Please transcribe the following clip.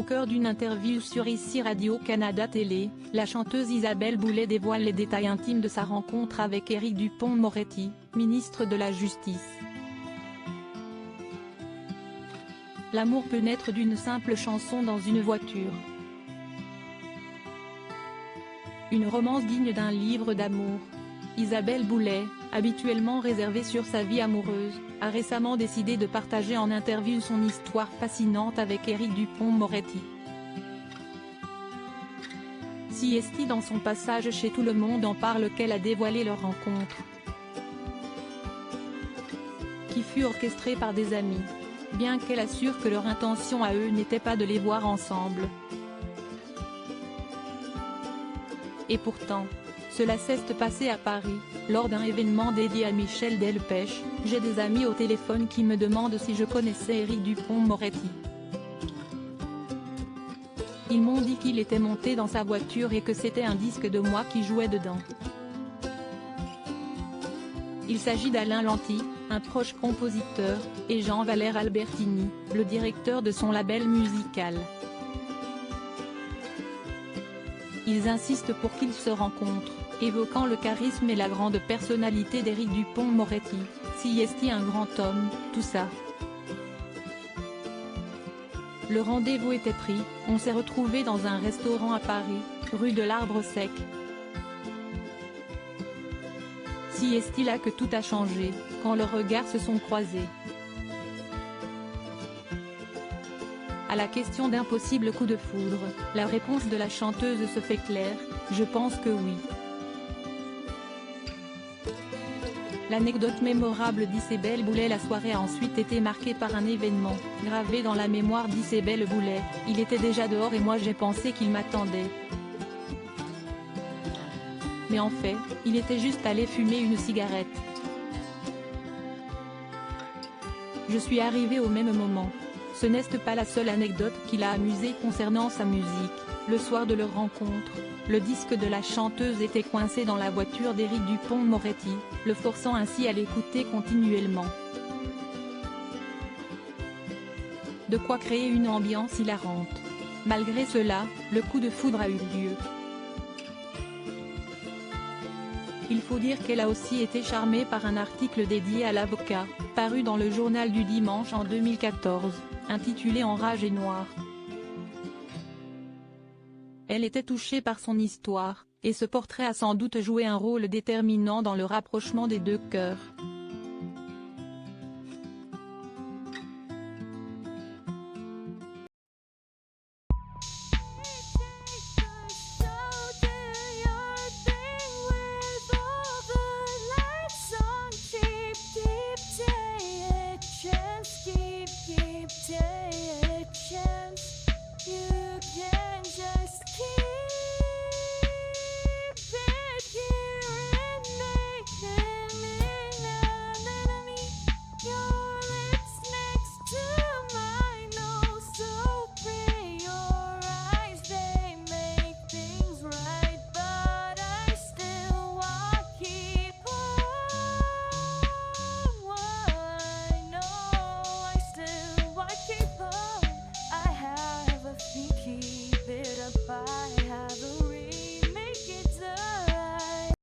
Au cœur d'une interview sur ICI Radio-Canada Télé, la chanteuse Isabelle Boulay dévoile les détails intimes de sa rencontre avec Éric Dupond-Moretti, ministre de la Justice. L'amour peut naître d'une simple chanson dans une voiture. Une romance digne d'un livre d'amour. Isabelle Boulay, habituellement réservée sur sa vie amoureuse, a récemment décidé de partager en interview son histoire fascinante avec Éric Dupond-Moretti. CST dans son passage chez Tout le monde en parle qu'elle a dévoilé leur rencontre, qui fut orchestrée par des amis, bien qu'elle assure que leur intention à eux n'était pas de les voir ensemble. Et pourtant, cela s'est passé à Paris, lors d'un événement dédié à Michel Delpech. J'ai des amis au téléphone qui me demandent si je connaissais Éric Dupond-Moretti. Ils m'ont dit qu'il était monté dans sa voiture et que c'était un disque de moi qui jouait dedans. Il s'agit d'Alain Lanty, un proche compositeur, et Jean-Valère Albertini, le directeur de son label musical. Ils insistent pour qu'ils se rencontrent, évoquant le charisme et la grande personnalité d'Éric Dupond-Moretti. CST un grand homme, tout ça. Le rendez-vous était pris, on s'est retrouvés dans un restaurant à Paris, rue de l'Arbre Sec. CST là que tout a changé, quand leurs regards se sont croisés. À la question d'un possible coup de foudre, la réponse de la chanteuse se fait claire: je pense que oui. L'anecdote mémorable d'Isabelle Boulay. La soirée a ensuite été marquée par un événement, gravé dans la mémoire d'Isabelle Boulay. Il était déjà dehors et moi j'ai pensé qu'il m'attendait. Mais en fait, il était juste allé fumer une cigarette. Je suis arrivée au même moment. Ce n'est pas la seule anecdote qui l'a amusé concernant sa musique. Le soir de leur rencontre, le disque de la chanteuse était coincé dans la voiture d'Éric Dupond-Moretti, le forçant ainsi à l'écouter continuellement. De quoi créer une ambiance hilarante. Malgré cela, le coup de foudre a eu lieu. Il faut dire qu'elle a aussi été charmée par un article dédié à l'avocat, paru dans le Journal du Dimanche en 2014, intitulé En rage et noir. Elle était touchée par son histoire, et ce portrait a sans doute joué un rôle déterminant dans le rapprochement des deux cœurs.